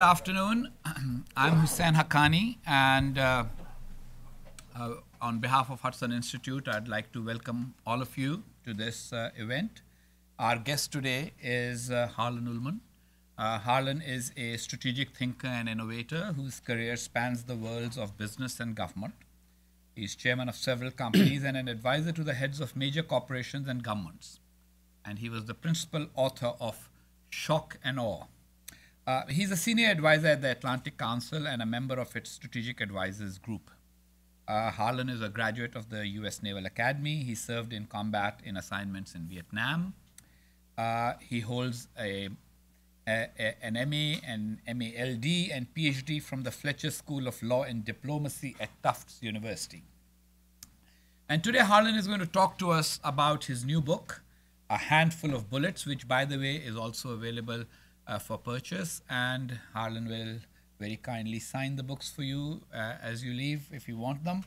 Good afternoon. I'm Hussein Haqqani, and on behalf of Hudson Institute, I'd like to welcome all of you to this event. Our guest today is Harlan Ullman. Harlan is a strategic thinker and innovator whose career spans the worlds of business and government. He's chairman of several companies and an advisor to the heads of major corporations and governments. And he was the principal author of Shock and Awe. He's a senior advisor at the Atlantic Council and a member of its Strategic Advisors Group. Harlan is a graduate of the U.S. Naval Academy. He served in combat in assignments in Vietnam. He holds an MA and MALD and PhD from the Fletcher School of Law and Diplomacy at Tufts University. And today Harlan is going to talk to us about his new book, A Handful of Bullets, which, by the way, is also available for purchase, and Harlan will very kindly sign the books for you as you leave if you want them.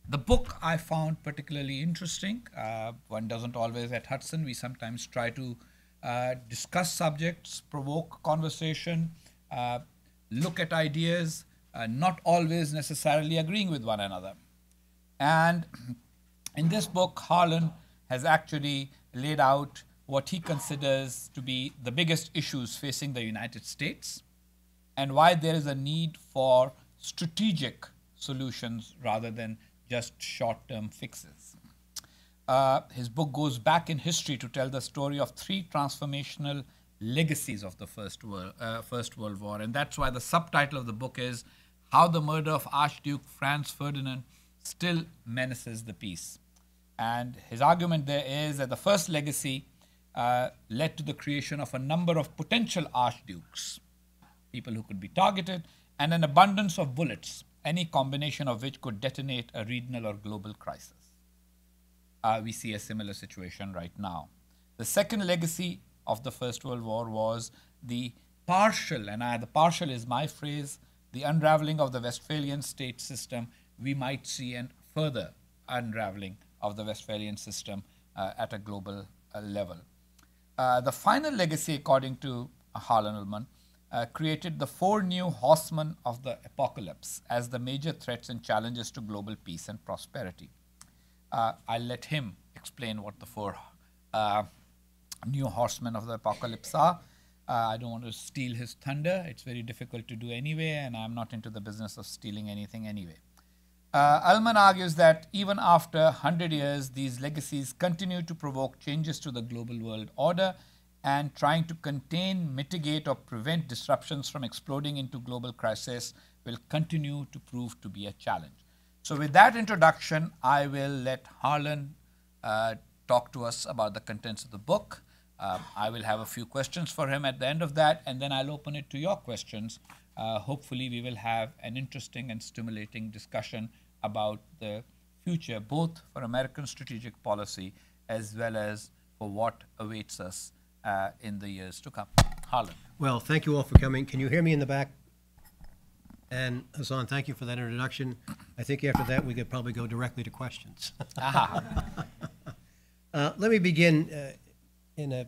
The book I found particularly interesting. One doesn't always at Hudson. We sometimes try to discuss subjects, provoke conversation, look at ideas, not always necessarily agreeing with one another. And in this book, Harlan has actually laid out what he considers to be the biggest issues facing the United States and why there is a need for strategic solutions rather than just short-term fixes. His book goes back in history to tell the story of three transformational legacies of the First World War, and that's why the subtitle of the book is How the Murder of Archduke Franz Ferdinand Still Menaces the Peace. And his argument there is that the first legacy led to the creation of a number of potential archdukes, people who could be targeted, and an abundance of bullets, any combination of which could detonate a regional or global crisis. We see a similar situation right now. The second legacy of the First World War was the partial, and the partial is my phrase, the unraveling of the Westphalian state system. We might see a further unraveling of the Westphalian system at a global level. The final legacy, according to Harlan Ullman, created the four new horsemen of the apocalypse as the major threats and challenges to global peace and prosperity. I'll let him explain what the four new horsemen of the apocalypse are. I don't want to steal his thunder. It's very difficult to do anyway, and I'm not into the business of stealing anything anyway. Ullman argues that even after 100 years, these legacies continue to provoke changes to the global world order, and trying to contain, mitigate, or prevent disruptions from exploding into global crisis will continue to prove to be a challenge. So with that introduction, I will let Harlan talk to us about the contents of the book. I will have a few questions for him at the end of that, and then I'll open it to your questions. Hopefully we will have an interesting and stimulating discussion about the future, both for American strategic policy as well as for what awaits us in the years to come. Harlan. Well, thank you all for coming. Can you hear me in the back? And Hassan, thank you for that introduction. I think after that we could probably go directly to questions. Let me begin in a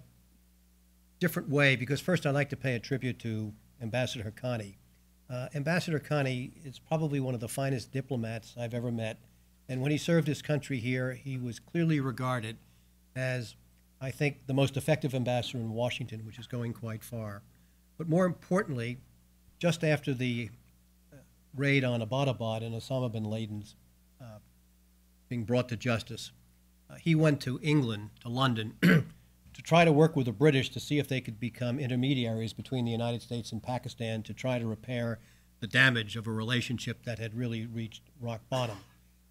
different way, because first I'd like to pay a tribute to Ambassador Haqqani. Ambassador Haqqani is probably one of the finest diplomats I've ever met, and when he served his country here, he was clearly regarded as, I think, the most effective ambassador in Washington, which is going quite far. But more importantly, just after the raid on Abbottabad and Osama bin Laden's being brought to justice, he went to England, to London, to try to work with the British to see if they could become intermediaries between the United States and Pakistan to try to repair the damage of a relationship that had really reached rock bottom.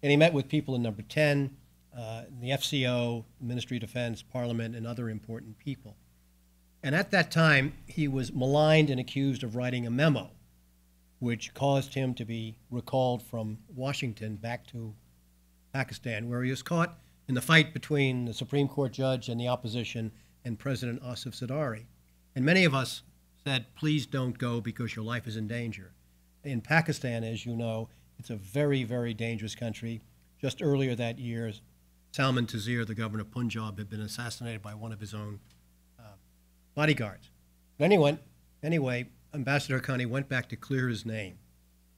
And he met with people in Number 10, the FCO, the Ministry of Defense, Parliament, and other important people. And at that time, he was maligned and accused of writing a memo, which caused him to be recalled from Washington back to Pakistan, where he was caught in the fight between the Supreme Court judge and the opposition and President Asif Zardari. And many of us said, please don't go because your life is in danger. In Pakistan, as you know, it's a very, very dangerous country. Just earlier that year, Salman Taseer, the governor of Punjab, had been assassinated by one of his own bodyguards. Then he went Anyway, Ambassador Haqqani went back to clear his name.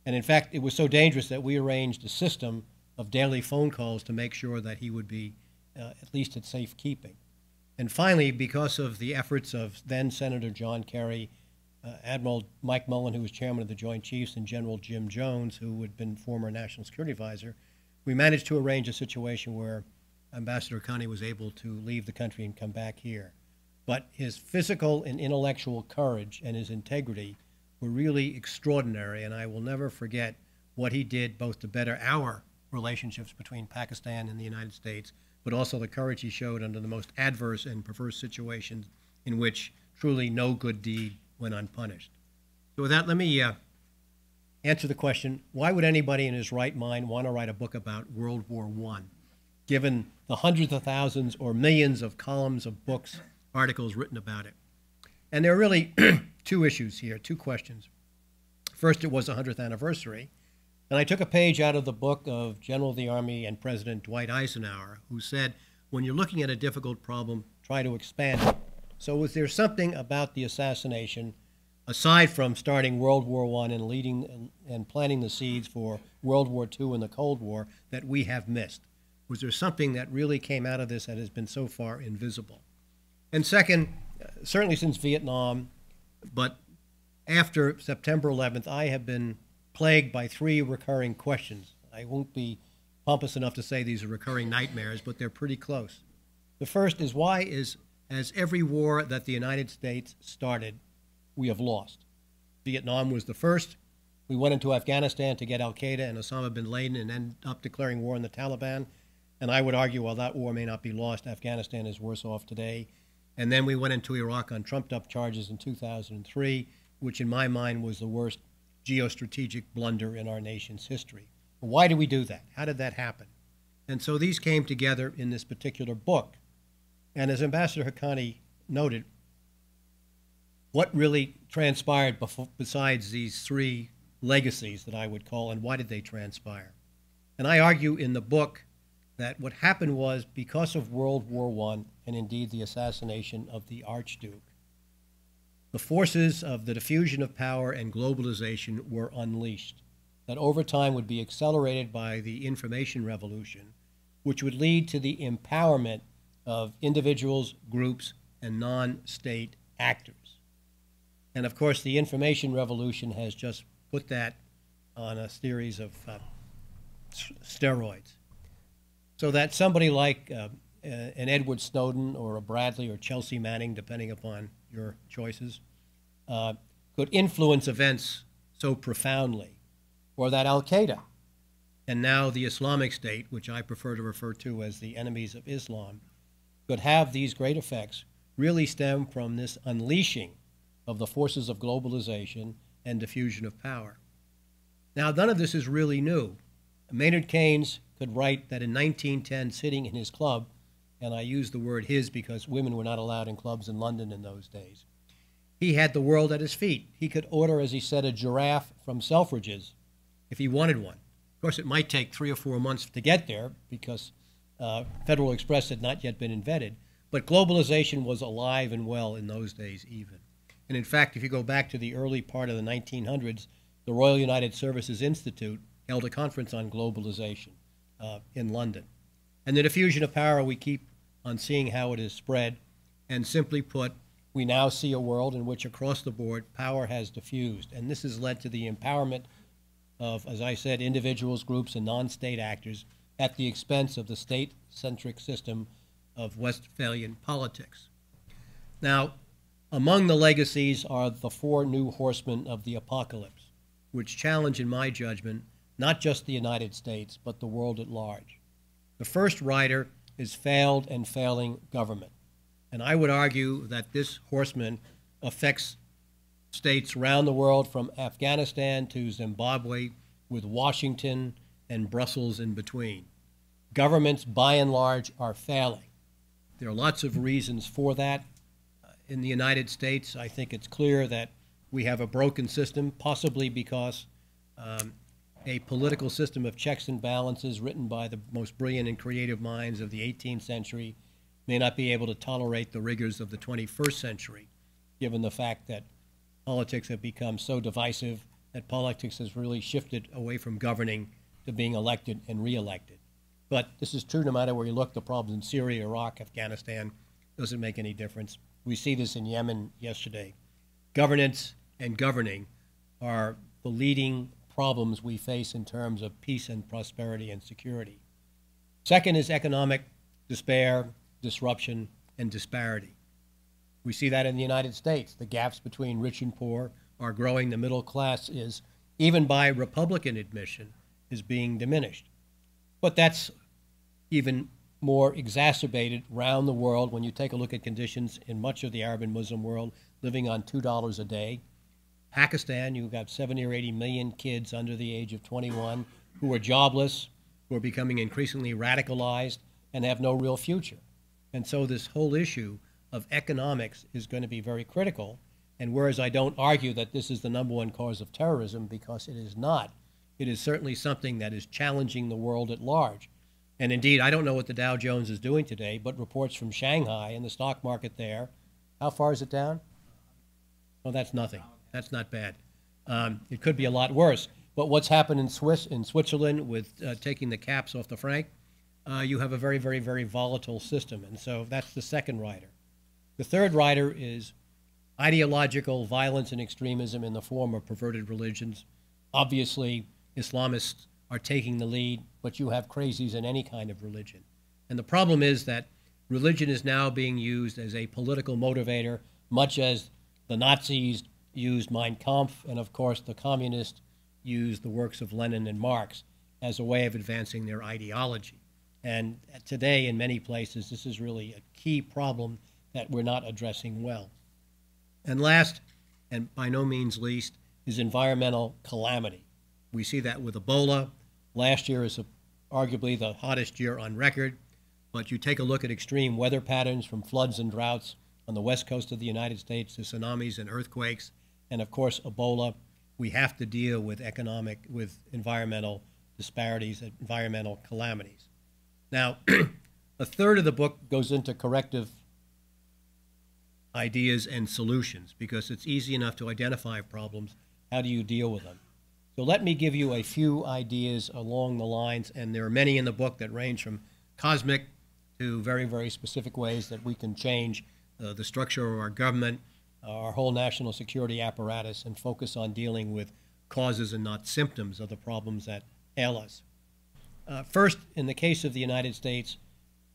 And in fact, it was so dangerous that we arranged a system of daily phone calls to make sure that he would be at least at safekeeping. And finally, because of the efforts of then Senator John Kerry, Admiral Mike Mullen, who was chairman of the Joint Chiefs, and General Jim Jones, who had been former National Security Advisor, we managed to arrange a situation where Ambassador Haqqani was able to leave the country and come back here. But his physical and intellectual courage and his integrity were really extraordinary, and I will never forget what he did both to better our relationships between Pakistan and the United States, but also the courage he showed under the most adverse and perverse situations in which truly no good deed went unpunished. So with that, let me answer the question, why would anybody in his right mind want to write a book about World War I, given the hundreds of thousands or millions of columns of books, articles written about it? And there are really two issues here, two questions. First, it was the 100th anniversary, and I took a page out of the book of General of the Army and President Dwight Eisenhower, who said, when you're looking at a difficult problem, try to expand it. So was there something about the assassination, aside from starting World War I and leading and planting the seeds for World War II and the Cold War, that we have missed? Was there something that really came out of this that has been so far invisible? And second, certainly since Vietnam, but after September 11th, I have been plagued by three recurring questions. I won't be pompous enough to say these are recurring nightmares, but they're pretty close. The first is, why as every war that the United States started, we have lost? Vietnam was the first. We went into Afghanistan to get al-Qaeda and Osama bin Laden and ended up declaring war on the Taliban. And I would argue, while that war may not be lost, Afghanistan is worse off today. And then we went into Iraq on trumped-up charges in 2003, which in my mind was the worst geostrategic blunder in our nation's history. Why did we do that? How did that happen? And so these came together in this particular book. And as Ambassador Haqqani noted, what really transpired besides these three legacies that I would call, and why did they transpire? And I argue in the book that what happened was, because of World War I, and indeed the assassination of the Archduke, the forces of the diffusion of power and globalization were unleashed, that over time would be accelerated by the information revolution, which would lead to the empowerment of individuals, groups, and non-state actors. And of course, the information revolution has just put that on a series of steroids. So that somebody like an Edward Snowden or a Bradley or Chelsea Manning, depending upon your choices, could influence events so profoundly, or that al-Qaeda and now the Islamic State, which I prefer to refer to as the enemies of Islam, could have these great effects, really stem from this unleashing of the forces of globalization and diffusion of power. Now, none of this is really new. Maynard Keynes could write that in 1910, sitting in his club, and I use the word his because women were not allowed in clubs in London in those days, he had the world at his feet. He could order, as he said, a giraffe from Selfridges if he wanted one. Of course, it might take 3 or 4 months to get there because Federal Express had not yet been invented, but globalization was alive and well in those days even. And in fact, if you go back to the early part of the 1900s, the Royal United Services Institute held a conference on globalization in London. And the diffusion of power, we keep on seeing how it is spread. And simply put, we now see a world in which across the board power has diffused. And this has led to the empowerment of, as I said, individuals, groups, and non-state actors at the expense of the state-centric system of Westphalian politics. Now, among the legacies are the 4 new horsemen of the apocalypse, which challenge, in my judgment, not just the United States, but the world at large. The first rider is failed and failing government. And I would argue that this horseman affects states around the world, from Afghanistan to Zimbabwe, with Washington and Brussels in between. Governments, by and large, are failing. There are lots of reasons for that. In the United States, I think it's clear that we have a broken system, possibly because a political system of checks and balances written by the most brilliant and creative minds of the 18th century may not be able to tolerate the rigors of the 21st century, given the fact that politics have become so divisive that politics has really shifted away from governing to being elected and re-elected. But this is true no matter where you look. The problems in Syria, Iraq, Afghanistan doesn't make any difference. We see this in Yemen yesterday. Governance and governing are the leading problems we face in terms of peace and prosperity and security. Second is economic despair, disruption, and disparity. We see that in the United States. The gaps between rich and poor are growing. The middle class is, even by Republican admission, is being diminished. But that's even more exacerbated around the world when you take a look at conditions in much of the Arab and Muslim world living on $2 a day. Pakistan, you've got 70 or 80 million kids under the age of 21 who are jobless, who are becoming increasingly radicalized and have no real future. And so this whole issue of economics is going to be very critical. And whereas I don't argue that this is the #1 cause of terrorism, because it is not, it is certainly something that is challenging the world at large. And indeed, I don't know what the Dow Jones is doing today, but reports from Shanghai and the stock market there, how far is it down? Oh, that's nothing. That's not bad. It could be a lot worse. But what's happened in Switzerland with taking the caps off the franc, you have a very, very, very volatile system. And so that's the second rider. The third rider is ideological violence and extremism in the form of perverted religions. Obviously, Islamists are taking the lead, but you have crazies in any kind of religion. And the problem is that religion is now being used as a political motivator, much as the Nazis used Mein Kampf, and of course the communists used the works of Lenin and Marx as a way of advancing their ideology. And today, in many places, this is really a key problem that we're not addressing well. And last, and by no means least, is environmental calamity. We see that with Ebola. Last year is arguably the hottest year on record, but you take a look at extreme weather patterns, from floods and droughts on the west coast of the United States to tsunamis and earthquakes, and of course Ebola. We have to deal with environmental disparities, environmental calamities. Now, a third of the book goes into corrective ideas and solutions, because it's easy enough to identify problems. How do you deal with them? So let me give you a few ideas along the lines, and there are many in the book that range from cosmic to very, very specific ways that we can change the structure of our government, our whole national security apparatus, and focus on dealing with causes and not symptoms of the problems that ail us. First, in the case of the United States,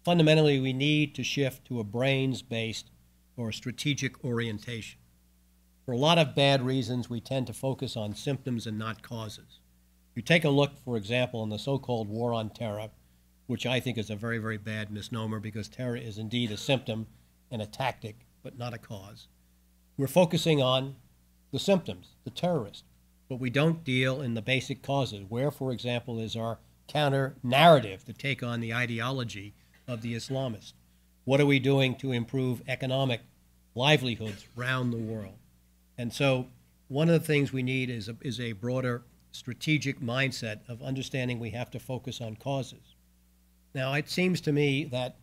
fundamentally we need to shift to a brains-based or strategic orientation. For a lot of bad reasons, we tend to focus on symptoms and not causes. You take a look, for example, in the so-called war on terror, which I think is a very, very bad misnomer, because terror is indeed a symptom and a tactic, but not a cause. We're focusing on the symptoms, the terrorist, but we don't deal in the basic causes. Where, for example, is our counter-narrative to take on the ideology of the Islamists? What are we doing to improve economic livelihoods around the world? And so one of the things we need is a broader strategic mindset of understanding we have to focus on causes. Now, it seems to me that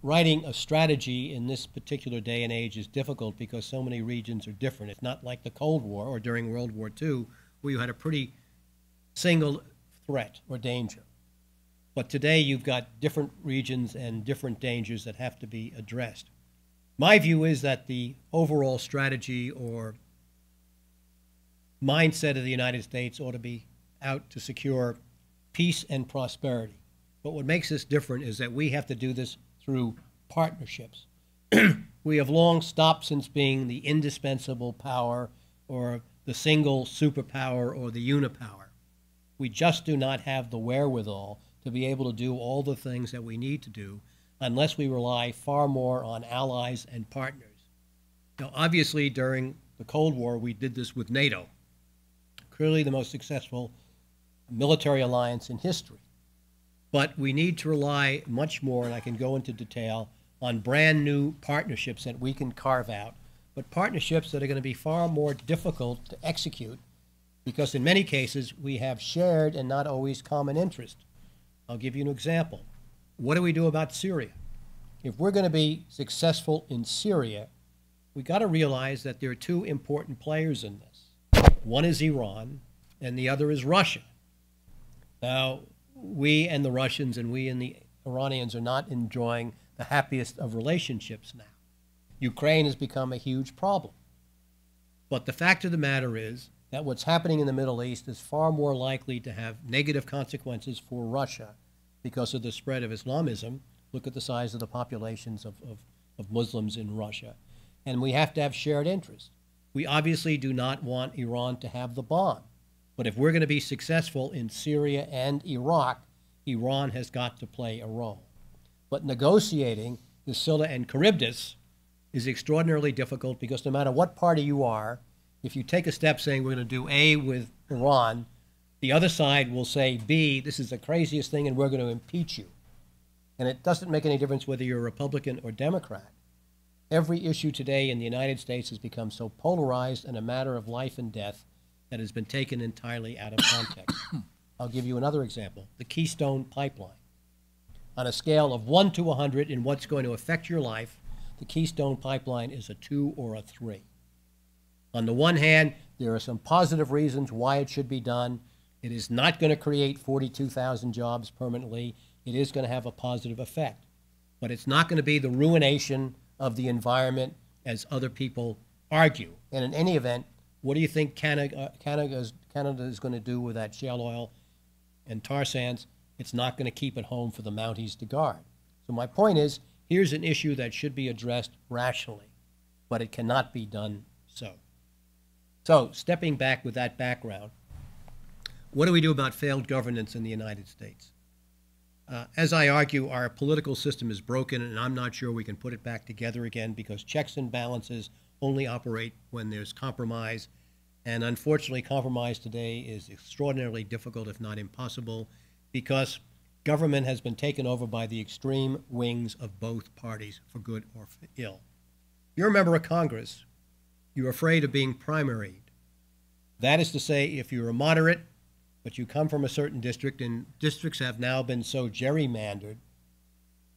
writing a strategy in this particular day and age is difficult because so many regions are different. It's not like the Cold War or during World War II, where you had a pretty single threat or danger. But today you've got different regions and different dangers that have to be addressed. My view is that the overall strategy or mindset of the United States ought to be out to secure peace and prosperity. But what makes this different is that we have to do this through partnerships. We have long stopped since being the indispensable power or the single superpower or the unipower. We just do not have the wherewithal to be able to do all the things that we need to do unless we rely far more on allies and partners. Now, obviously, during the Cold War, we did this with NATO, clearly the most successful military alliance in history. But we need to rely much more, and I can go into detail, on brand new partnerships that we can carve out, but partnerships that are going to be far more difficult to execute because in many cases we have shared and not always common interest. I'll give you an example. What do we do about Syria? If we're going to be successful in Syria, we got to realize that there are two important players in this. One is Iran, and the other is Russia. Now, we and the Russians and we and the Iranians are not enjoying the happiest of relationships now. Ukraine has become a huge problem. But the fact of the matter is that what's happening in the Middle East is far more likely to have negative consequences for Russia because of the spread of Islamism. Look at the size of the populations of Muslims in Russia. And we have to have shared interests. We obviously do not want Iran to have the bomb. But if we're going to be successful in Syria and Iraq, Iran has got to play a role. But negotiating the Scylla and Charybdis is extraordinarily difficult because no matter what party you are, if you take a step saying we're going to do A with Iran, the other side will say B, this is the craziest thing and we're going to impeach you. And it doesn't make any difference whether you're a Republican or Democrat. Every issue today in the United States has become so polarized and a matter of life and death that has been taken entirely out of context. I'll give you another example, the Keystone Pipeline. On a scale of 1 to 100 in what's going to affect your life, the Keystone Pipeline is a 2 or a 3. On the one hand, there are some positive reasons why it should be done. It is not going to create 42,000 jobs permanently. It is going to have a positive effect. But it's not going to be the ruination of the environment as other people argue. And in any event, what do you think Canada is going to do with that shale oil and tar sands? It's not going to keep it home for the Mounties to guard. So my point is, here's an issue that should be addressed rationally, but it cannot be done so. So stepping back with that background, what do we do about failed governance in the United States? As I argue, our political system is broken, and I'm not sure we can put it back together again because checks and balances only operate when there's compromise. And unfortunately, compromise today is extraordinarily difficult, if not impossible, because government has been taken over by the extreme wings of both parties, for good or for ill. You're a member of Congress. You're afraid of being primaried. That is to say, if you're a moderate, but you come from a certain district, and districts have now been so gerrymandered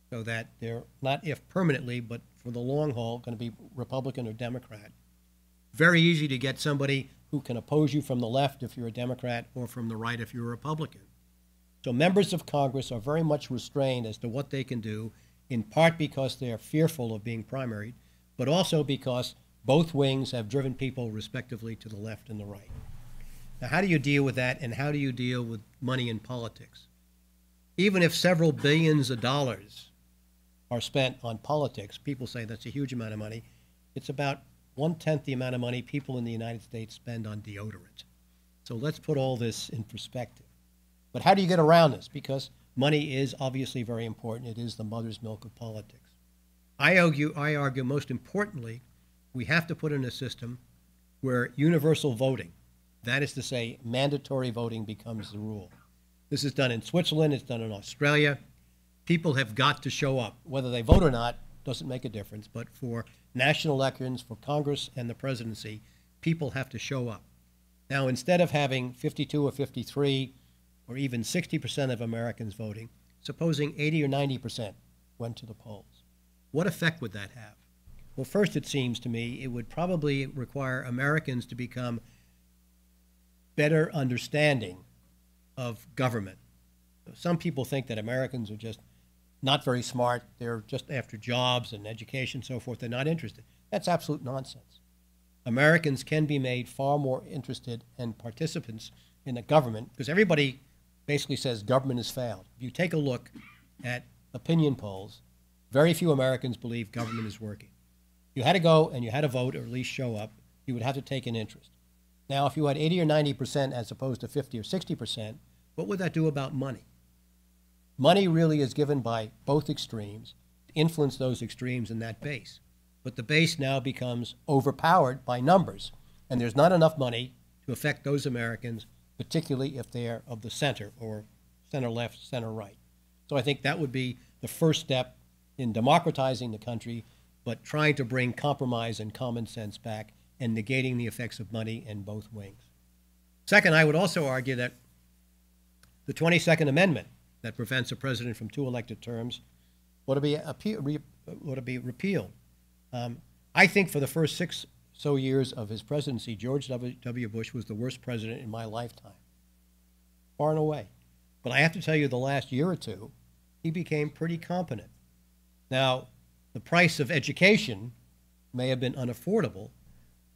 so that they're not, if permanently, but for the long haul, going to be Republican or Democrat. Very easy to get somebody who can oppose you from the left if you're a Democrat or from the right if you're a Republican. So members of Congress are very much restrained as to what they can do, in part because they're fearful of being primaried, but also because both wings have driven people respectively to the left and the right. Now, how do you deal with that, and how do you deal with money in politics? Even if several billions of dollars are spent on politics, people say that's a huge amount of money. It's about 1/10 the amount of money people in the United States spend on deodorant. So let's put all this in perspective. But how do you get around this? Because money is obviously very important. It is the mother's milk of politics. I argue most importantly, we have to put in a system where universal voting, that is to say, mandatory voting, becomes the rule. This is done in Switzerland. It's done in Australia. People have got to show up. Whether they vote or not doesn't make a difference. But for national elections, for Congress and the presidency, people have to show up. Now, instead of having 52 or 53 or even 60% of Americans voting, supposing 80 or 90% went to the polls, what effect would that have? Well, first, it seems to me it would probably require Americans to become better understanding of government. Some people think that Americans are just not very smart. They're just after jobs and education and so forth. They're not interested. That's absolute nonsense. Americans can be made far more interested and participants in the government because everybody basically says government has failed. If you take a look at opinion polls, very few Americans believe government is working. You had to go and you had to vote or at least show up, you would have to take an interest. Now, if you had 80 or 90% as opposed to 50 or 60%, what would that do about money? Money really is given by both extremes to influence those extremes in that base. But the base now becomes overpowered by numbers, and there's not enough money to affect those Americans, particularly if they are of the center or center left, center right. So I think that would be the first step in democratizing the country, but trying to bring compromise and common sense back and negating the effects of money in both wings. Second, I would also argue that the 22nd Amendment that prevents a president from 2 elected terms ought to be repealed. I think for the first 6 or so years of his presidency, George W. Bush was the worst president in my lifetime, far and away. But I have to tell you, the last year or two, he became pretty competent. Now, the price of education may have been unaffordable,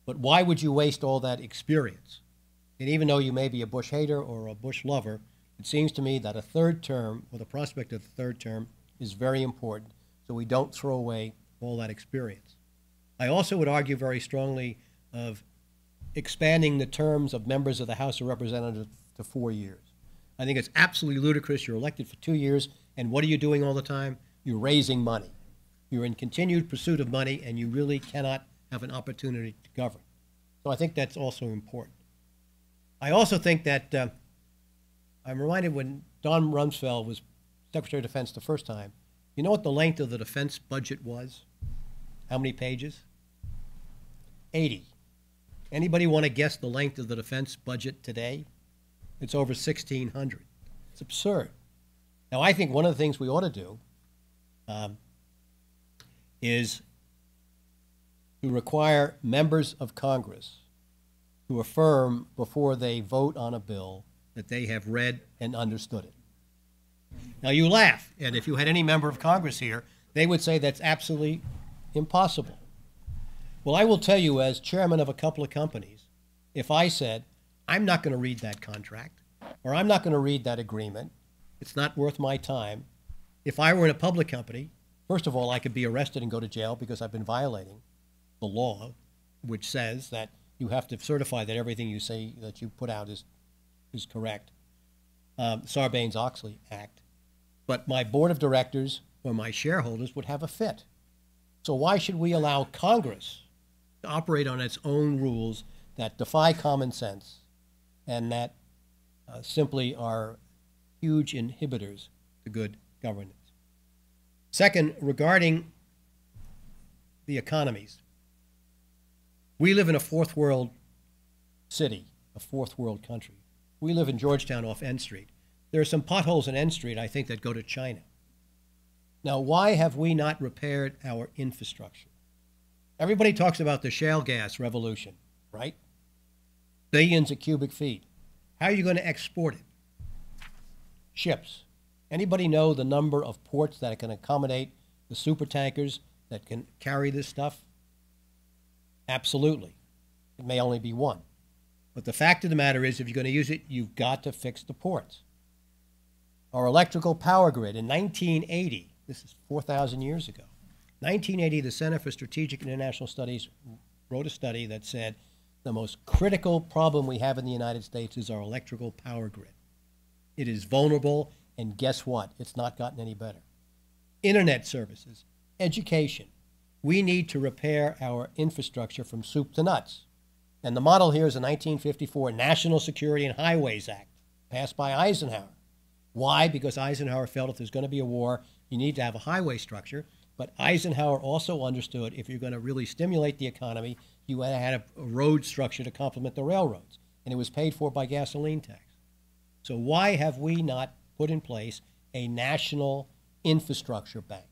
but why would you waste all that experience? And even though you may be a Bush hater or a Bush lover, it seems to me that a third term, or the prospect of the third term, is very important, so we don't throw away all that experience. I also would argue very strongly of expanding the terms of members of the House of Representatives to 4 years. I think it's absolutely ludicrous. You're elected for 2 years, and what are you doing all the time? You're raising money. You're in continued pursuit of money, and you really cannot have an opportunity to govern. So I think that's also important. I also think that I'm reminded when Don Rumsfeld was Secretary of Defense the first time, you know what the length of the defense budget was? How many pages? 80. Anybody want to guess the length of the defense budget today? It's over 1,600. It's absurd. Now, I think one of the things we ought to do is to require members of Congress to affirm before they vote on a bill that they have read and understood it. Now, you laugh, and if you had any member of Congress here, they would say that's absolutely impossible. Well, I will tell you, as chairman of a couple of companies, if I said, I'm not going to read that contract, or I'm not going to read that agreement, it's not worth my time. If I were in a public company, first of all, I could be arrested and go to jail because I've been violating the law, which says that you have to certify that everything you say that you put out is correct. Sarbanes-Oxley Act. But my board of directors or my shareholders would have a fit. So why should we allow Congress to operate on its own rules that defy common sense and that simply are huge inhibitors to good governance? Second, regarding the economies, we live in a fourth world city, a fourth world country. We live in Georgetown off N Street. There are some potholes in N Street, I think, that go to China. Now, why have we not repaired our infrastructure? Everybody talks about the shale gas revolution, right? Billions of cubic feet. How are you going to export it? Ships. Anybody know the number of ports that can accommodate the super tankers that can carry this stuff? Absolutely. It may only be one. But the fact of the matter is, if you're going to use it, you've got to fix the ports. Our electrical power grid in 1980, this is 4,000 years ago, 1980, the Center for Strategic and International Studies wrote a study that said the most critical problem we have in the United States is our electrical power grid. It is vulnerable, and guess what? It's not gotten any better. Internet services, education. We need to repair our infrastructure from soup to nuts. And the model here is the 1954 National Security and Highways Act, passed by Eisenhower. Why? Because Eisenhower felt if there's going to be a war, you need to have a highway structure. But Eisenhower also understood if you're going to really stimulate the economy, you had a road structure to complement the railroads. And it was paid for by gasoline tax. So why have we not put in place a national infrastructure bank,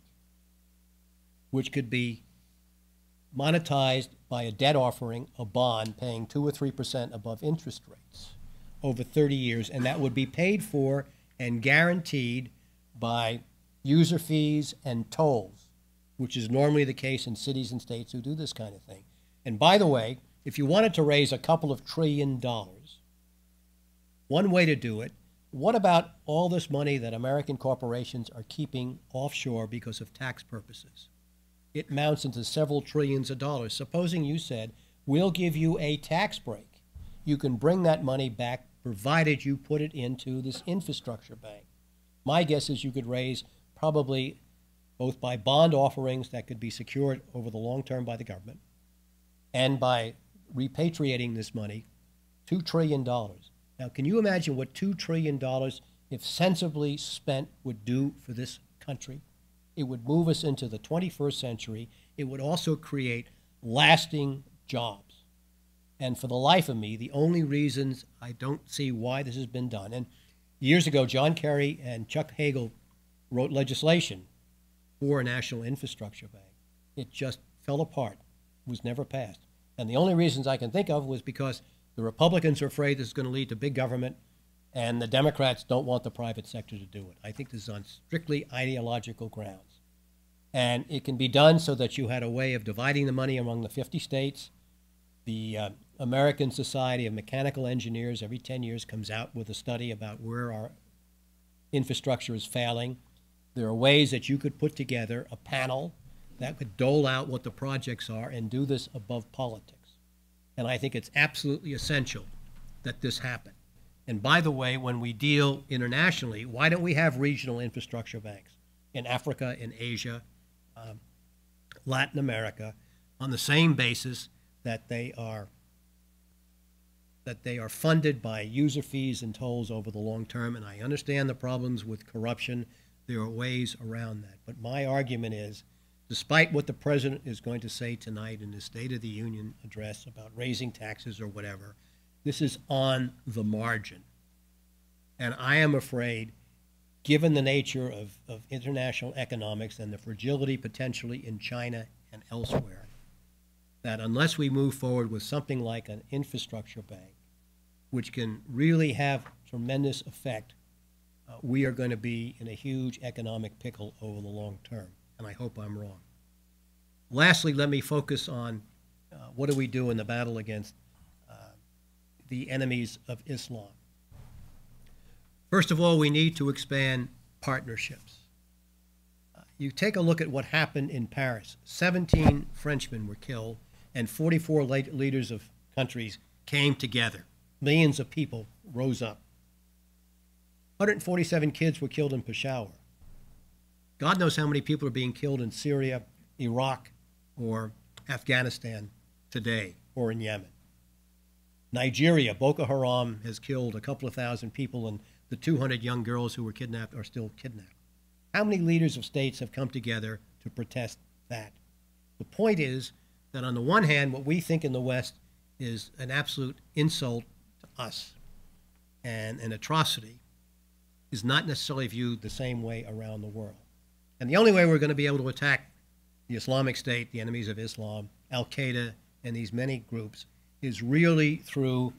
which could be monetized by a debt offering, a bond, paying 2 or 3% above interest rates over 30 years, and that would be paid for and guaranteed by user fees and tolls, which is normally the case in cities and states who do this kind of thing. And by the way, if you wanted to raise a couple of $1 trillion, one way to do it, what about all this money that American corporations are keeping offshore because of tax purposes? It mounts into several trillions of dollars. Supposing you said, we'll give you a tax break. You can bring that money back provided you put it into this infrastructure bank. My guess is you could raise probably both by bond offerings that could be secured over the long term by the government and by repatriating this money, $2 trillion. Now, can you imagine what $2 trillion, if sensibly spent, would do for this country? It would move us into the 21st century. It would also create lasting jobs. And for the life of me, the only reasons I don't see why this has been done, and years ago, John Kerry and Chuck Hagel wrote legislation for a national infrastructure bank. It just fell apart was never passed. And the only reasons I can think of was because the Republicans are afraid this is going to lead to big government, and the Democrats don't want the private sector to do it. I think this is on strictly ideological grounds. And it can be done so that you had a way of dividing the money among the 50 states. The American Society of Mechanical Engineers every 10 years comes out with a study about where our infrastructure is failing. There are ways that you could put together a panel that could dole out what the projects are and do this above politics. And I think it's absolutely essential that this happen. And by the way, when we deal internationally, why don't we have regional infrastructure banks in Africa, in Asia, Latin America, on the same basis that they are funded by user fees and tolls over the long term? And I understand the problems with corruption. There are ways around that. But my argument is, despite what the president is going to say tonight in his State of the Union address about raising taxes or whatever, this is on the margin. And I am afraid, given the nature of international economics and the fragility potentially in China and elsewhere, that unless we move forward with something like an infrastructure bank, which can really have tremendous effect, we are going to be in a huge economic pickle over the long term. And I hope I'm wrong. Lastly, let me focus on what do we do in the battle against the enemies of Islam. First of all, we need to expand partnerships. You take a look at what happened in Paris. 17 Frenchmen were killed, and 44 leaders of countries came together. Millions of people rose up. 147 kids were killed in Peshawar. God knows how many people are being killed in Syria, Iraq, or Afghanistan today, or in Yemen. Nigeria, Boko Haram has killed a couple of thousand people, and the 200 young girls who were kidnapped are still kidnapped. How many leaders of states have come together to protest that? The point is that on the one hand, what we think in the West is an absolute insult to us and an atrocity is not necessarily viewed the same way around the world. And the only way we're going to be able to attack the Islamic State, the enemies of Islam, Al-Qaeda, and these many groups is really through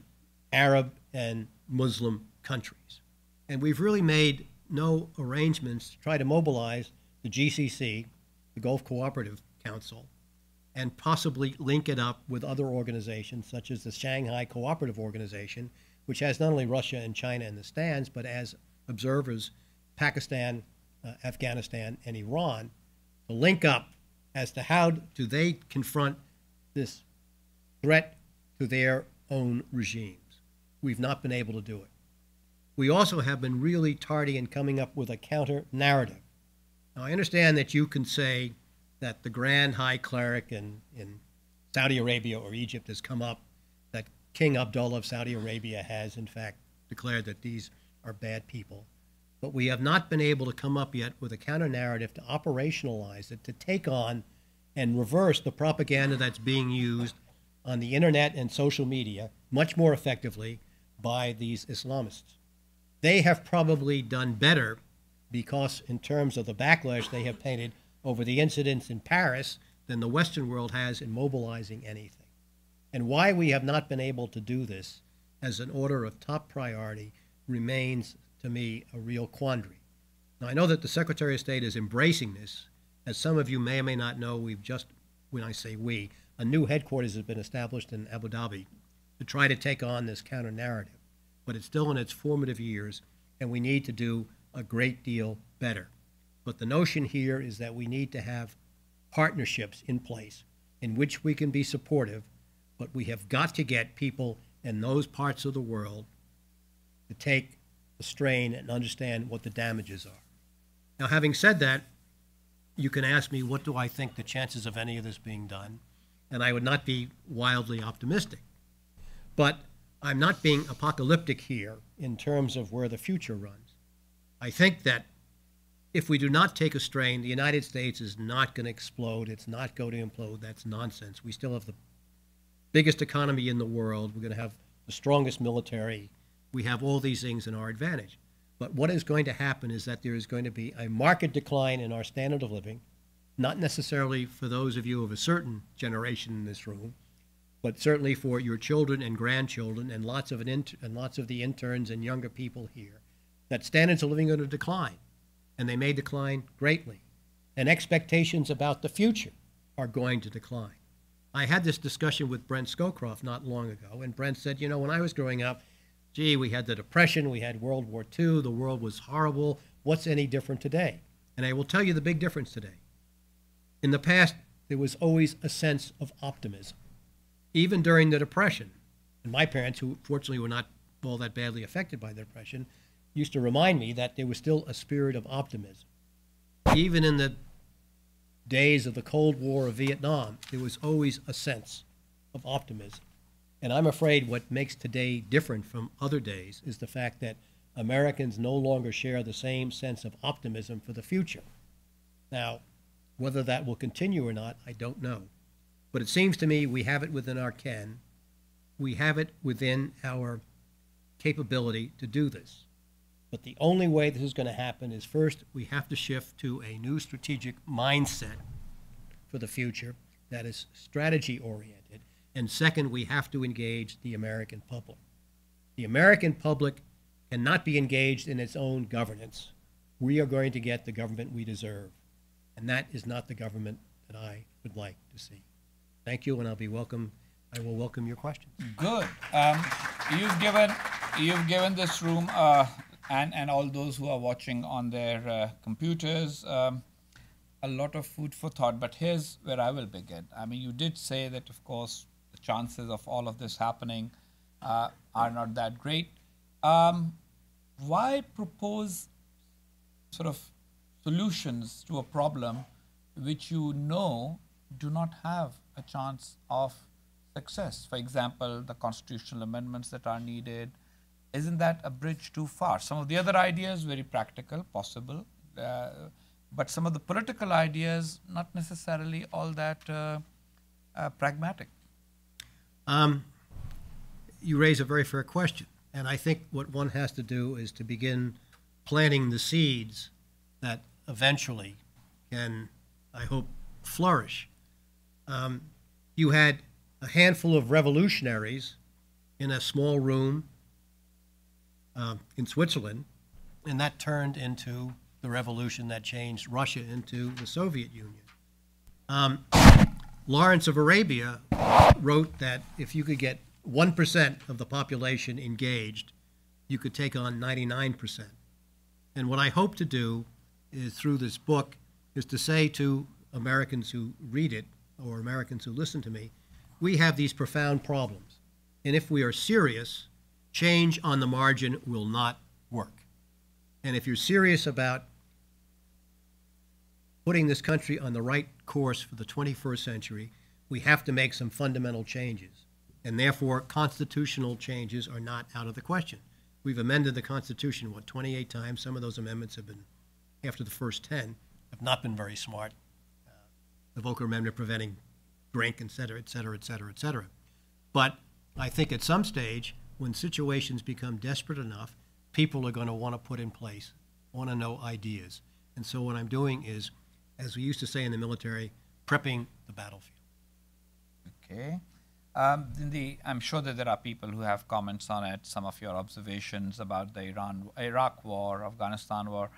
Arab and Muslim countries. And we've really made no arrangements to try to mobilize the GCC, the Gulf Cooperative Council, and possibly link it up with other organizations such as the Shanghai Cooperative Organization, which has not only Russia and China in the stands, but as observers, Pakistan, Afghanistan, and Iran, to link up as to how do they confront this threat to their own regimes. We've not been able to do it. We also have been really tardy in coming up with a counter-narrative. Now, I understand that you can say that the Grand High Cleric in Saudi Arabia or Egypt has come up, that King Abdullah of Saudi Arabia has, in fact, declared that these are bad people. But we have not been able to come up yet with a counter-narrative to operationalize it, to take on and reverse the propaganda that's being used on the internet and social media much more effectively by these Islamists. They have probably done better because in terms of the backlash they have painted over the incidents in Paris than the Western world has in mobilizing anything. And why we have not been able to do this as an order of top priority remains, to me, a real quandary. Now, I know that the Secretary of State is embracing this. As some of you may or may not know, we've just, when I say we, a new headquarters has been established in Abu Dhabi to try to take on this counter-narrative. But it's still in its formative years, and we need to do a great deal better. But the notion here is that we need to have partnerships in place in which we can be supportive, but we have got to get people in those parts of the world to take the strain and understand what the damages are. Now, having said that, you can ask me, what do I think the chances of any of this being done? And I would not be wildly optimistic. But I'm not being apocalyptic here in terms of where the future runs. I think that if we do not take a strain, the United States is not going to explode. It's not going to implode. That's nonsense. We still have the biggest economy in the world. We're going to have the strongest military. We have all these things in our advantage. But what is going to happen is that there is going to be a marked decline in our standard of living, not necessarily for those of you of a certain generation in this room, but certainly for your children and grandchildren and lots of the interns and younger people here, that standards of living are going to decline, and they may decline greatly, and expectations about the future are going to decline. I had this discussion with Brent Scowcroft not long ago, and Brent said, you know, when I was growing up, gee, we had the Depression, we had World War II, the world was horrible. What's any different today? And I will tell you the big difference today. In the past, there was always a sense of optimism. Even during the Depression, and my parents, who fortunately were not all that badly affected by the Depression, used to remind me that there was still a spirit of optimism. Even in the days of the Cold War of Vietnam, there was always a sense of optimism. And I'm afraid what makes today different from other days is the fact that Americans no longer share the same sense of optimism for the future. Now, whether that will continue or not, I don't know. But it seems to me we have it within our ken. We have it within our capability to do this. But the only way this is going to happen is, first, we have to shift to a new strategic mindset for the future that is strategy-oriented. And second, we have to engage the American public. The American public cannot be engaged in its own governance. We are going to get the government we deserve. And that is not the government that I would like to see. Thank you, and I will welcome your questions. Good. You've given this room and all those who are watching on their computers a lot of food for thought. But here's where I will begin. I mean, you did say that, of course, the chances of all of this happening are not that great. Why propose sort of solutions to a problem which you know do not have a chance of success? For example, the constitutional amendments that are needed. Isn't that a bridge too far? Some of the other ideas, very practical, possible, but some of the political ideas, not necessarily all that pragmatic. You raise a very fair question, and I think what one has to do is to begin planting the seeds that eventually can, I hope, flourish. You had a handful of revolutionaries in a small room in Switzerland, and that turned into the revolution that changed Russia into the Soviet Union. Lawrence of Arabia wrote that if you could get 1% of the population engaged, you could take on 99%. And what I hope to do is, through this book, is to say to Americans who read it or Americans who listen to me, we have these profound problems. And if we are serious, change on the margin will not work. And if you're serious about putting this country on the right course for the 21st century, we have to make some fundamental changes. And therefore, constitutional changes are not out of the question. We've amended the Constitution, 28 times. Some of those amendments have been, after the first 10, have not been very smart. The Volcker Amendment preventing drink, et cetera, et cetera, et cetera, et cetera. But I think at some stage, when situations become desperate enough, people are going to want to put in place, want to know ideas. And so what I'm doing is, as we used to say in the military, prepping the battlefield. Okay. I'm sure that there are people who have comments on it, some of your observations about the Iraq war, Afghanistan war.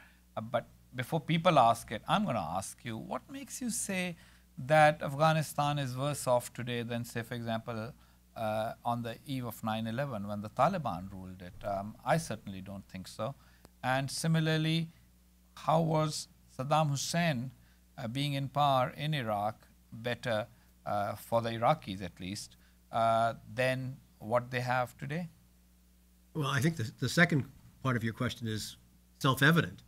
But before people ask it, I'm going to ask you, what makes you say that Afghanistan is worse off today than, say, for example, on the eve of 9/11 when the Taliban ruled it? I certainly don't think so. And similarly, how was Saddam Hussein being in power in Iraq better for the Iraqis at least than what they have today? Well, I think the second part of your question is self-evident.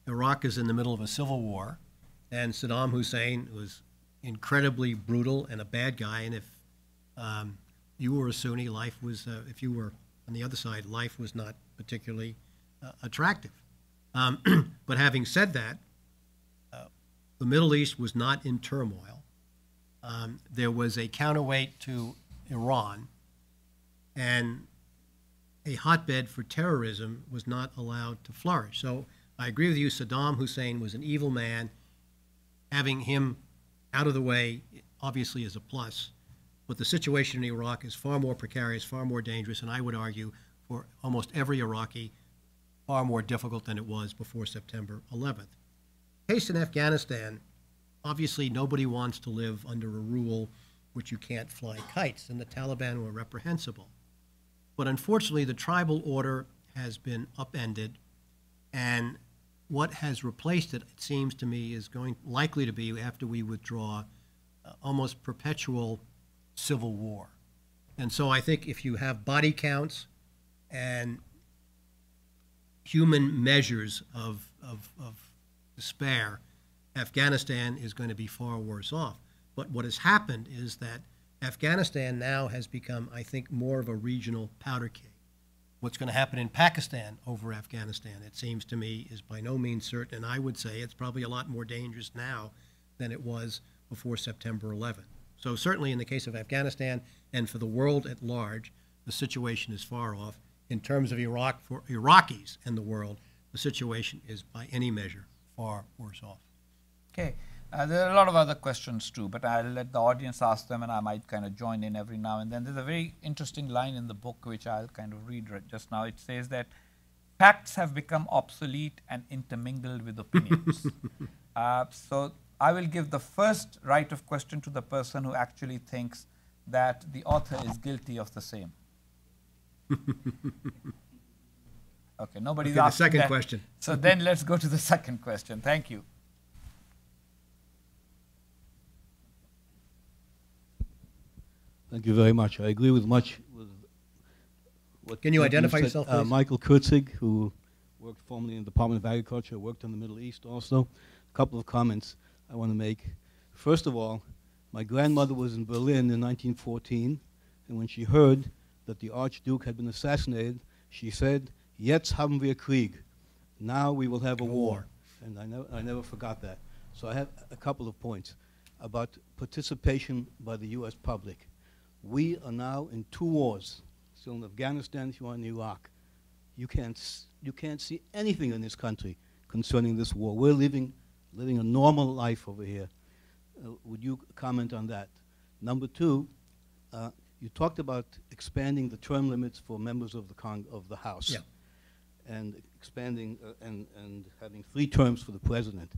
Iraq is in the middle of a civil war, and Saddam Hussein was incredibly brutal and a bad guy. And if you were a Sunni, life was, if you were on the other side, life was not particularly attractive. But having said that, the Middle East was not in turmoil. There was a counterweight to Iran, and a hotbed for terrorism was not allowed to flourish. So I agree with you, Saddam Hussein was an evil man, having him out of the way obviously is a plus. But the situation in Iraq is far more precarious, far more dangerous, and I would argue for almost every Iraqi, far more difficult than it was before September 11th. Case in Afghanistan, obviously nobody wants to live under a rule which you can't fly kites, and the Taliban were reprehensible. But unfortunately, the tribal order has been upended, and what has replaced it, it seems to me, is likely to be, after we withdraw, almost perpetual civil war. And so I think if you have body counts and human measures of despair, Afghanistan is going to be far worse off. But what has happened is that Afghanistan now has become, I think, more of a regional powder keg. What's going to happen in Pakistan over Afghanistan, it seems to me, is by no means certain, and I would say it's probably a lot more dangerous now than it was before September 11th. So certainly in the case of Afghanistan and for the world at large, the situation is far off. In terms of Iraq, for Iraqis and the world, the situation is by any measure far worse off. Okay. There are a lot of other questions too, but I'll let the audience ask them, and I might kind of join in every now and then. There's a very interesting line in the book which I'll kind of read just now. It says that facts have become obsolete and intermingled with opinions. So I will give the first right of question to the person who actually thinks that the author is guilty of the same. Okay, nobody's asking the second that. question. So then let's go to the second question. Thank you. Thank you very much. I agree with much with what. Can you identify said. yourself, please? Michael Kurtzig, who worked formerly in the Department of Agriculture, worked in the Middle East also. A couple of comments I want to make. First of all, my grandmother was in Berlin in 1914, and when she heard that the Archduke had been assassinated, she said, "Jetzt haben wir Krieg." Now we will have a war. And I never forgot that. So I have a couple of points about participation by the U.S. public. We are now in 2 wars, still in Afghanistan, if you are in Iraq. You can't see anything in this country concerning this war. We're living a normal life over here. Would you comment on that? Number 2, you talked about expanding the term limits for members of the House, yeah, and expanding and having 3 terms for the president.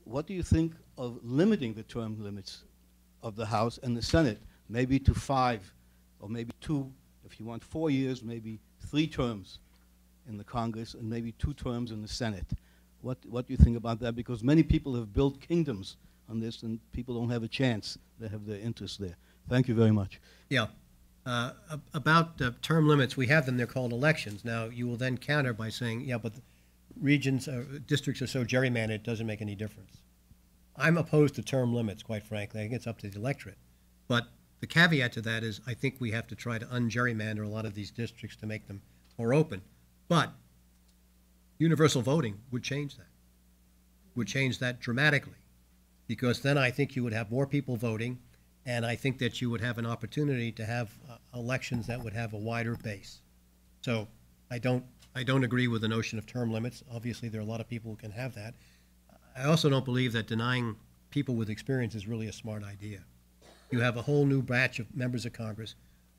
What do you think of limiting the term limits of the House and the Senate, maybe to 5, or maybe 2, if you want 4 years, maybe 3 terms in the Congress and maybe 2 terms in the Senate? What do you think about that? Because many people have built kingdoms on this, and people don't have a chance. They have their interests there. Thank you very much. Yeah. About term limits, we have them. They're called elections. Now, you will then counter by saying, yeah, but regions, districts are so gerrymandered, it doesn't make any difference. I'm opposed to term limits, quite frankly. I think it's up to the electorate. But the caveat to that is I think we have to try to un-gerrymander a lot of these districts to make them more open. But universal voting would change that dramatically, because then I think you would have more people voting, and I think that you would have an opportunity to have elections that would have a wider base. So I don't agree with the notion of term limits. Obviously, there are a lot of people who can have that. I also don't believe that denying people with experience is really a smart idea. You have a whole new batch of members of Congress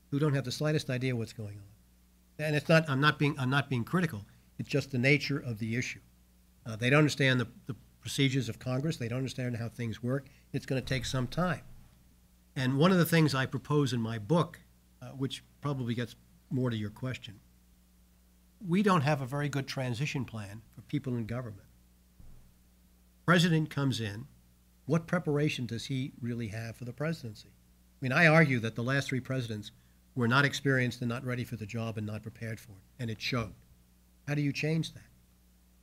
who don't have the slightest idea what's going on. And it's not, I'm not being critical. It's just the nature of the issue. They don't understand the procedures of Congress. They don't understand how things work. It's going to take some time. And one of the things I propose in my book, which probably gets more to your question, we don't have a very good transition plan for people in government. President comes in. What preparation does he really have for the presidency? I mean, I argue that the last 3 presidents were not experienced and not ready for the job and not prepared for it, and it showed. How do you change that?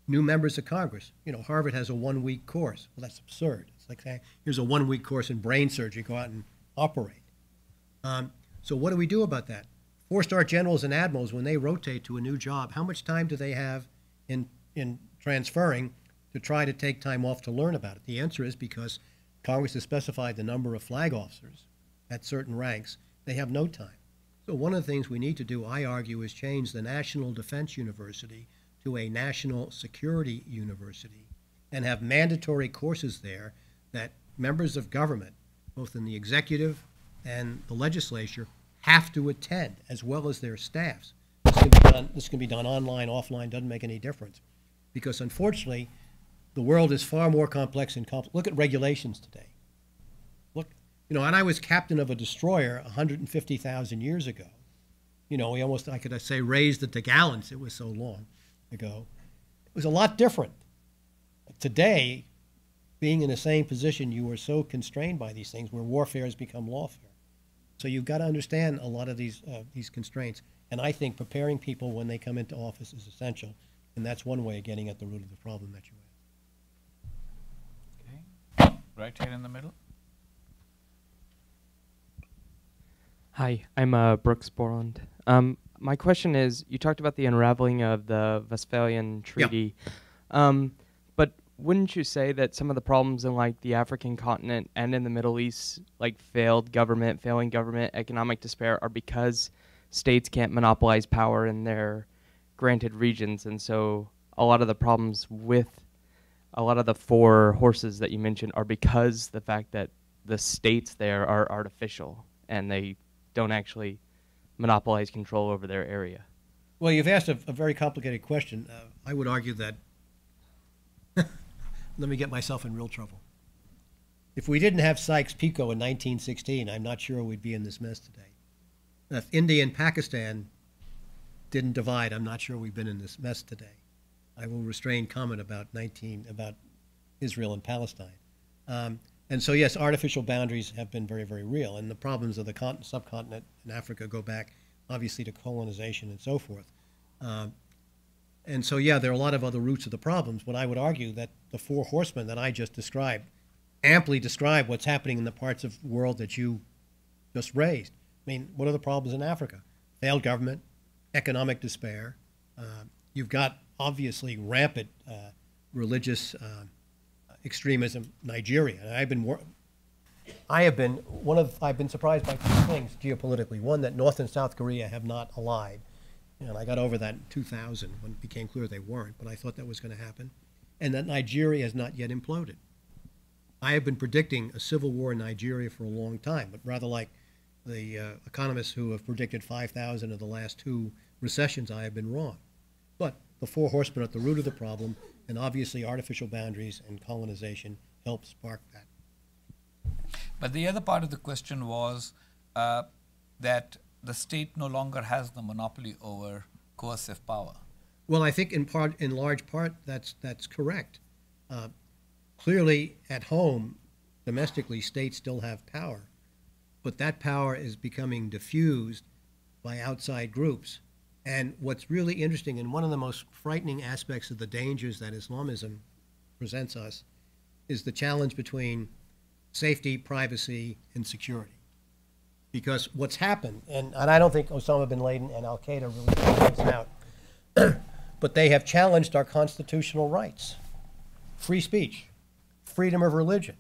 New members of Congress. You know, Harvard has a 1-week course. Well, that's absurd. It's like saying, here's a 1-week course in brain surgery, go out and operate. So what do we do about that? 4-star generals and admirals, when they rotate to a new job, how much time do they have in transferring to try to take time off to learn about it? The answer is because Congress has specified the number of flag officers at certain ranks, they have no time. So one of the things we need to do, I argue, is change the National Defense University to a National Security University and have mandatory courses there that members of government, both in the executive and the legislature, have to attend, as well as their staffs. This can be done online, offline, doesn't make any difference. Because unfortunately, the world is far more complex and look at regulations today. Look, and I was captain of a destroyer 150,000 years ago. We almost, I could say, raised it to gallons. It was so long ago. It was a lot different. Today, being in the same position, you are so constrained by these things where warfare has become lawfare. So you've got to understand a lot of these constraints. And I think preparing people when they come into office is essential. And that's one way of getting at the root of the problem that you have. Okay. Right here in the middle. Hi, I'm Brooks Borland. My question is, you talked about the unraveling of the Westphalian Treaty. Yeah. But wouldn't you say that some of the problems in like the African continent and in the Middle East, like failing government, economic despair, are because states can't monopolize power in their granted regions, and so a lot of the problems with a lot of the four horses that you mentioned are because the fact that the states there are artificial and they don't actually monopolize control over their area? Well, you've asked a very complicated question. I would argue that, let me get myself in real trouble. If we didn't have Sykes-Picot in 1916, I'm not sure we'd be in this mess today. If India and Pakistan didn't divide, I'm not sure we've been in this mess today. I will restrain comment about Israel and Palestine. And so, yes, artificial boundaries have been very, very real. And the problems of the subcontinent in Africa go back, obviously, to colonization and so forth. And so, yeah, there are a lot of other roots of the problems. But I would argue that the four horsemen that I just described amply describe what's happening in the parts of the world that you just raised. I mean, what are the problems in Africa? Failed government, economic despair. You've got, obviously, rampant religious extremism. Nigeria. And I've been surprised by two things geopolitically. One, that North and South Korea have not allied, and I got over that in 2000 when it became clear they weren't. But I thought that was going to happen, and that Nigeria has not yet imploded. I have been predicting a civil war in Nigeria for a long time, but rather like the economists who have predicted 5,000 of the last two recessions, I have been wrong. But the four horsemen are at the root of the problem, and obviously artificial boundaries and colonization help spark that. But the other part of the question was that the state no longer has the monopoly over coercive power. Well, I think in large part, that's correct. Clearly, at home, domestically, states still have power, but that power is becoming diffused by outside groups. And what's really interesting, and one of the most frightening aspects of the dangers that Islamism presents us, is the challenge between safety, privacy, and security. Because what's happened, and I don't think Osama bin Laden and al-Qaeda really figured this out, but they have challenged our constitutional rights. Free speech, freedom of religion.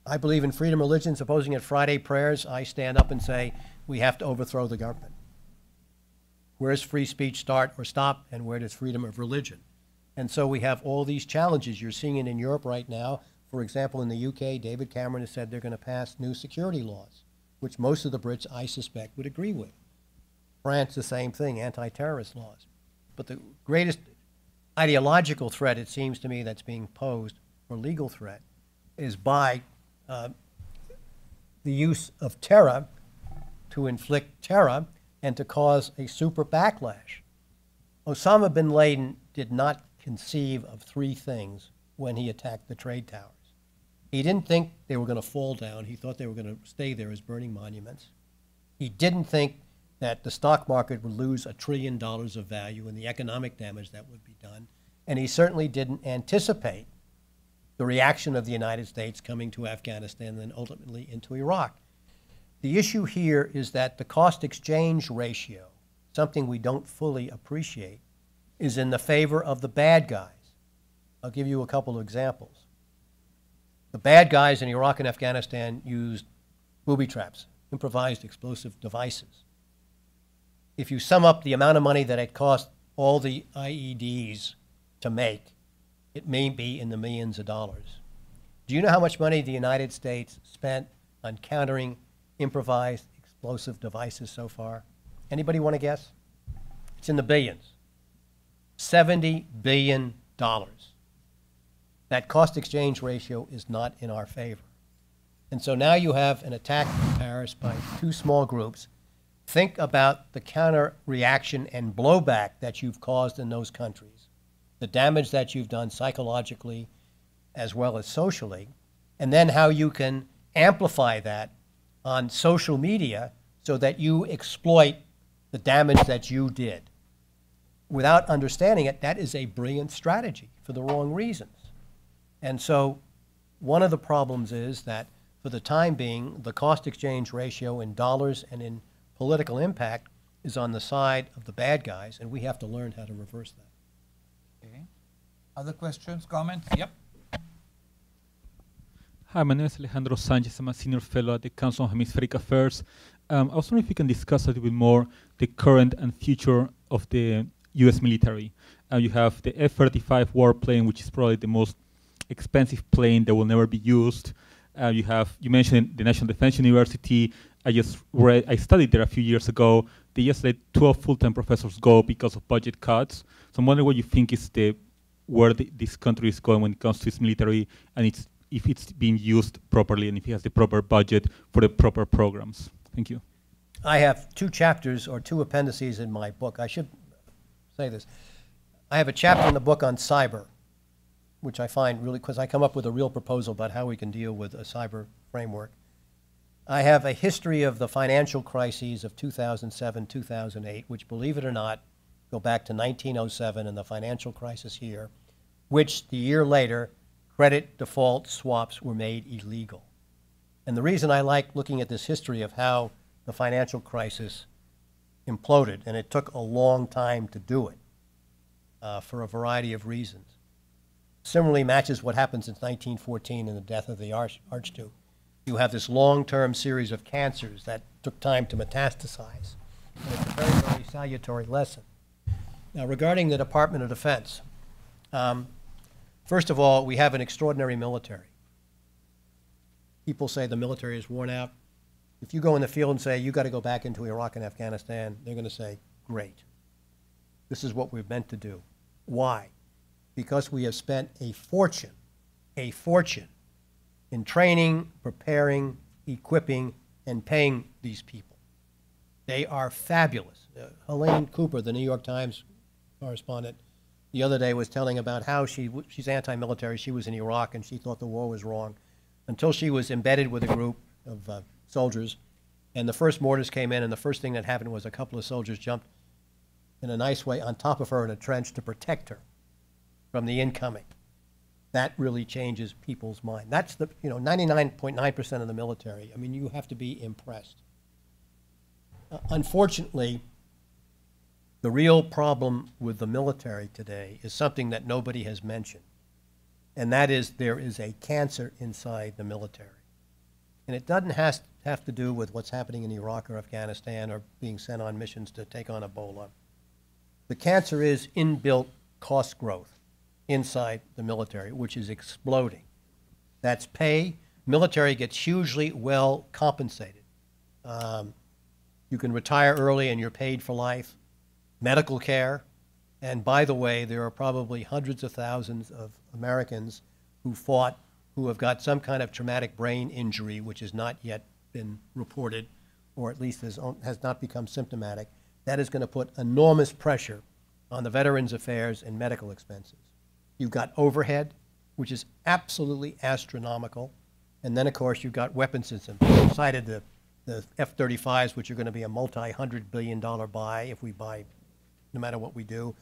I believe in freedom of religion. Supposing at Friday prayers, I stand up and say, we have to overthrow the government. Where does free speech start or stop, and where does freedom of religion? And so we have all these challenges. You're seeing it in Europe right now. For example, in the UK, David Cameron has said they're going to pass new security laws, which most of the Brits, I suspect, would agree with. France, the same thing, anti-terrorist laws. But the greatest ideological threat, it seems to me, that's being posed, or legal threat, is by the use of terror to inflict terror and to cause a super backlash. Osama bin Laden did not conceive of three things when he attacked the trade towers. He didn't think they were going to fall down. He thought they were going to stay there as burning monuments. He didn't think that the stock market would lose $1 trillion of value and the economic damage that would be done. And he certainly didn't anticipate the reaction of the United States coming to Afghanistan and then ultimately into Iraq. The issue here is that the cost-exchange ratio, something we don't fully appreciate, is in the favor of the bad guys. I'll give you a couple of examples. The bad guys in Iraq and Afghanistan used booby traps, improvised explosive devices. If you sum up the amount of money that it cost all the IEDs to make it may be in the millions of dollars. Do you know how much money the United States spent on countering improvised explosive devices so far? Anybody want to guess? It's in the billions. $70 billion. That cost exchange ratio is not in our favor. And so now you have an attack in Paris by two small groups. Think about the counter reaction and blowback that you've caused in those countries, the damage that you've done psychologically as well as socially, and then how you can amplify that on social media so that you exploit the damage that you did. Without understanding it, that is a brilliant strategy for the wrong reasons. And so one of the problems is that for the time being, the cost exchange ratio in dollars and in political impact is on the side of the bad guys, and we have to learn how to reverse that. Okay. Other questions, comments? Yep. Hi, my name is Alejandro Sanchez. I'm a senior fellow at the Council on Hemispheric Affairs. I was wondering if you can discuss a little bit more the current and future of the U.S. military. You have the F-35 warplane, which is probably the most expensive plane that will never be used. You mentioned the National Defense University. I studied there a few years ago. They just let 12 full-time professors go because of budget cuts. So I'm wondering what you think is where this country is going when it comes to its military, and if it's being used properly and if it has the proper budget for the proper programs. Thank you. I have two chapters or two appendices in my book. I should say this. I have a chapter in the book on cyber, which I find really, because I come up with a real proposal about how we can deal with a cyber framework. I have a history of the financial crises of 2007, 2008, which, believe it or not, go back to 1907 and the financial crisis here, which the year later, credit default swaps were made illegal. And the reason I like looking at this history of how the financial crisis imploded, and it took a long time to do it for a variety of reasons, similarly matches what happened since 1914 and the death of the Archduke. You have this long-term series of cancers that took time to metastasize. And it's a very, very salutary lesson. Now, regarding the Department of Defense, first of all, we have an extraordinary military. People say the military is worn out. If you go in the field and say, you got to go back into Iraq and Afghanistan, they're going to say, great. This is what we're meant to do. Why? Because we have spent a fortune in training, preparing, equipping, and paying these people. They are fabulous. Helene Cooper, the New York Times correspondent, the other day was telling about how she's anti-military. She was in Iraq and she thought the war was wrong until she was embedded with a group of soldiers, and the first mortars came in, and the first thing that happened was a couple of soldiers jumped in a nice way on top of her in a trench to protect her from the incoming. That really changes people's mind. That's the 99.9% of the military. I mean, you have to be impressed. Unfortunately, the real problem with the military today is something that nobody has mentioned, and that is there is a cancer inside the military. And it doesn't have to do with what's happening in Iraq or Afghanistan or being sent on missions to take on Ebola. The cancer is inbuilt cost growth inside the military, which is exploding. That's pay. Military gets hugely well compensated. You can retire early and you're paid for life. Medical care. And by the way, there are probably hundreds of thousands of Americans who have got some kind of traumatic brain injury, which has not yet been reported, or at least has not become symptomatic. That is going to put enormous pressure on the Veterans Affairs and medical expenses. You've got overhead, which is absolutely astronomical. And then, of course, you've got weapon systems. You cited the F-35s, which are going to be a multi-$100 billion buy if we buy, no matter what we do.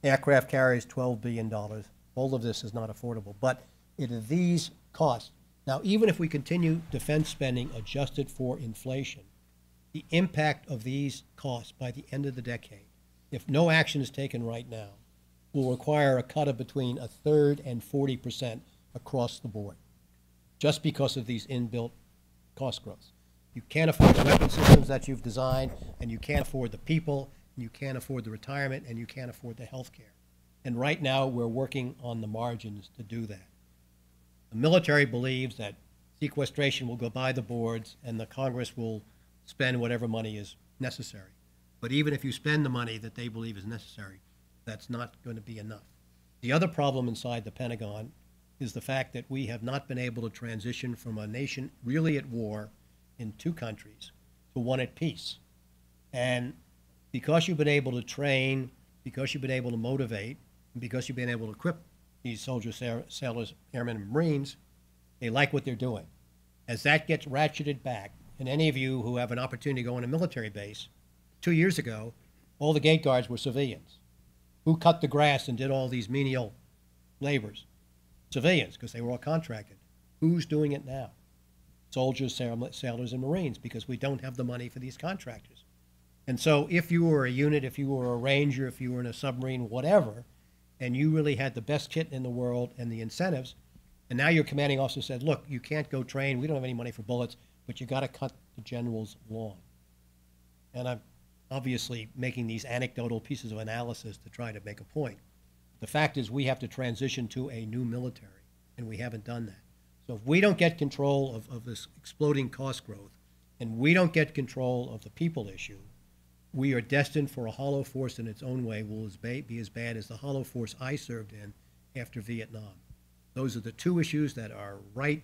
Aircraft carriers, $12 billion. All of this is not affordable. But it is these costs. Now, even if we continue defense spending adjusted for inflation, the impact of these costs by the end of the decade, if no action is taken right now, will require a cut of between 1/3 and 40% across the board, just because of these inbuilt cost growths. You can't afford the weapon systems that you've designed, and you can't afford the people, and you can't afford the retirement, and you can't afford the health care. And right now, we're working on the margins to do that. The military believes that sequestration will go by the boards and the Congress will spend whatever money is necessary. But even if you spend the money that they believe is necessary, that's not going to be enough. The other problem inside the Pentagon is the fact that we have not been able to transition from a nation really at war in two countries to one at peace. And because you've been able to train, because you've been able to motivate, and because you've been able to equip these soldiers, sailors, airmen, and Marines, they like what they're doing. As that gets ratcheted back, and any of you who have an opportunity to go on a military base, 2 years ago, all the gate guards were civilians. Who cut the grass and did all these menial labors? Civilians, because they were all contracted. Who's doing it now? Soldiers, sailors, and Marines, because we don't have the money for these contractors. And so if you were a unit, if you were a ranger, if you were in a submarine, whatever, and you really had the best kit in the world and the incentives, and now your commanding officer said, look, you can't go train, we don't have any money for bullets, but you got to cut the general's lawn. And I'm obviously making these anecdotal pieces of analysis to try to make a point. The fact is we have to transition to a new military, and we haven't done that. So if we don't get control of this exploding cost growth, and we don't get control of the people issue, we are destined for a hollow force in its own way will be as bad as the hollow force I served in after Vietnam. Those are the two issues that are right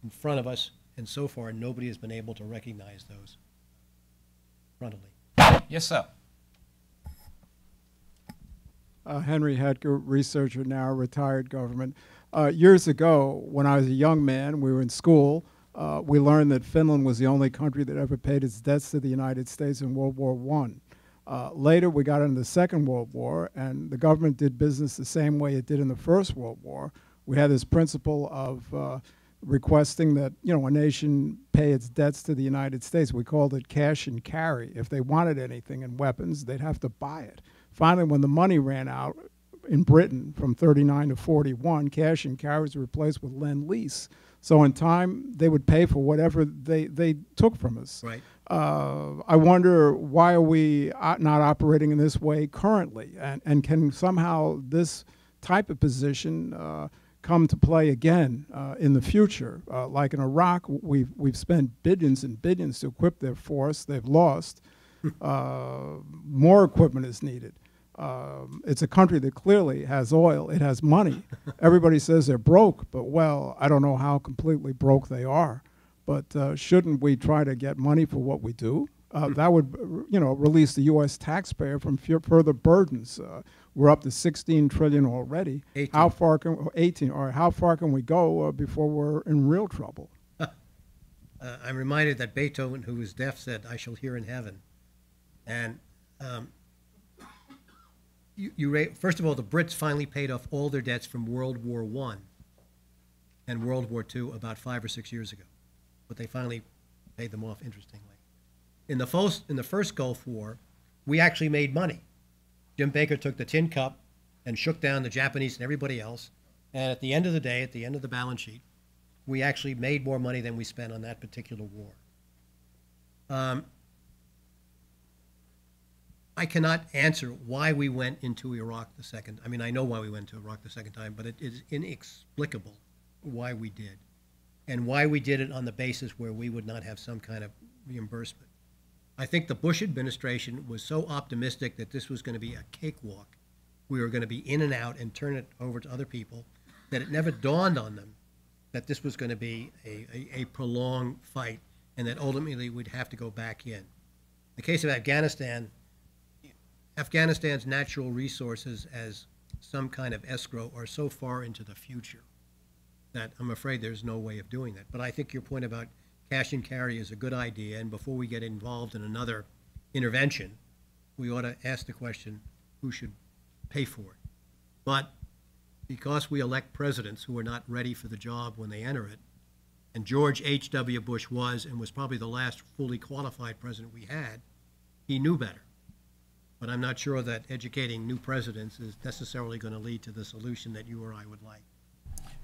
in front of us, and so far nobody has been able to recognize those frontally. Yes, sir. Henry Hedger, researcher, now retired government. Years ago, when I was a young man, we were in school, we learned that Finland was the only country that ever paid its debts to the United States in World War I. Later, we got into the Second World War, and the government did business the same way it did in the First World War. We had this principle of requesting that, a nation pay its debts to the United States. We called it cash and carry. If they wanted anything in weapons, they'd have to buy it. Finally, when the money ran out in Britain from 39 to 41, cash and carry was replaced with lend-lease. So in time, they would pay for whatever they took from us. Right. I wonder, why are we not operating in this way currently? And can somehow this type of position come to play again in the future? Like in Iraq, we've spent billions and billions to equip their force. They've lost. More equipment is needed. It's a country that clearly has oil. It has money. Everybody says they're broke, but, well, I don't know how completely broke they are. But shouldn't we try to get money for what we do? That would, release the U.S. taxpayer from further burdens. We're up to 16 trillion already. 18. How far can 18? Or how far can we go before we're in real trouble? I'm reminded that Beethoven, who was deaf, said, "I shall hear in heaven." And first of all, the Brits finally paid off all their debts from World War I and World War II about 5 or 6 years ago. But they finally paid them off, interestingly. In the first Gulf War, we actually made money. Jim Baker took the tin cup and shook down the Japanese and everybody else. And at the end of the day, at the end of the balance sheet, we actually made more money than we spent on that particular war. I cannot answer why we went into Iraq the second. I mean, I know why we went to Iraq the second time, but it is inexplicable why we did, and why we did it on the basis where we would not have some kind of reimbursement. I think the Bush administration was so optimistic that this was going to be a cakewalk. We were going to be in and out and turn it over to other people, that it never dawned on them that this was going to be a prolonged fight, and that ultimately we'd have to go back in. In the case of Afghanistan, Afghanistan's natural resources as some kind of escrow are so far into the future that I'm afraid there's no way of doing that. But I think your point about cash and carry is a good idea, and before we get involved in another intervention, we ought to ask the question, who should pay for it? But because we elect presidents who are not ready for the job when they enter it, and George H.W. Bush was, and was probably the last fully qualified president we had, he knew better. But I'm not sure that educating new presidents is necessarily going to lead to the solution that you or I would like.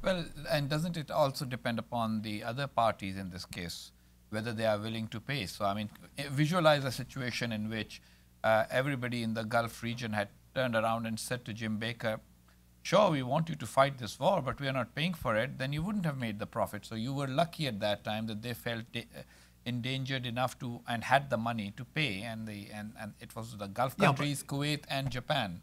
Well, and doesn't it also depend upon the other parties in this case, whether they are willing to pay? So, I mean, visualize a situation in which everybody in the Gulf region had turned around and said to Jim Baker, sure, we want you to fight this war, but we are not paying for it, then you wouldn't have made the profit. So you were lucky at that time that they felt endangered enough to and had the money to pay, and it was the Gulf countries, Kuwait and Japan.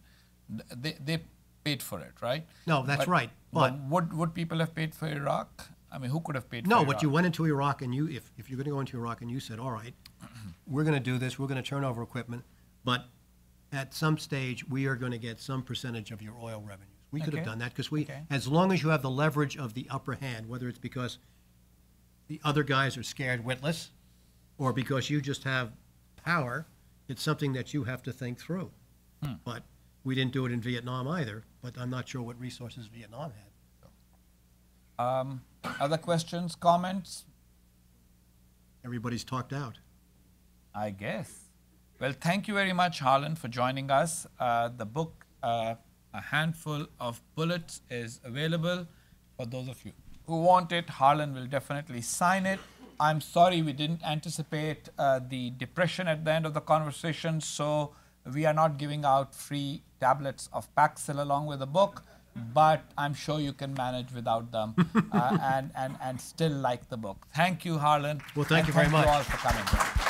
They paid for it, right? No, that's right. But would people have paid for Iraq? I mean, who could have paid for no, Iraq? but you went into Iraq, and if you're going to go into Iraq and you said, all right, we're going to do this, we're going to turn over equipment, but at some stage we are going to get some percentage of your oil revenues. We could have done that because as long as you have the leverage of the upper hand, whether it's because the other guys are scared witless or because you just have power, it's something that you have to think through. But we didn't do it in Vietnam either, but I'm not sure what resources Vietnam had. Other questions, comments? Everybody's talked out. I guess. Well, thank you very much, Harlan, for joining us. The book, A Handful of Bullets, is available for those of you who want it. Harlan will definitely sign it. I'm sorry we didn't anticipate the depression at the end of the conversation, so we are not giving out free tablets of Paxil along with the book, but I'm sure you can manage without them and still like the book. Thank you, Harlan. Well, thank you very much. Thank you all for coming.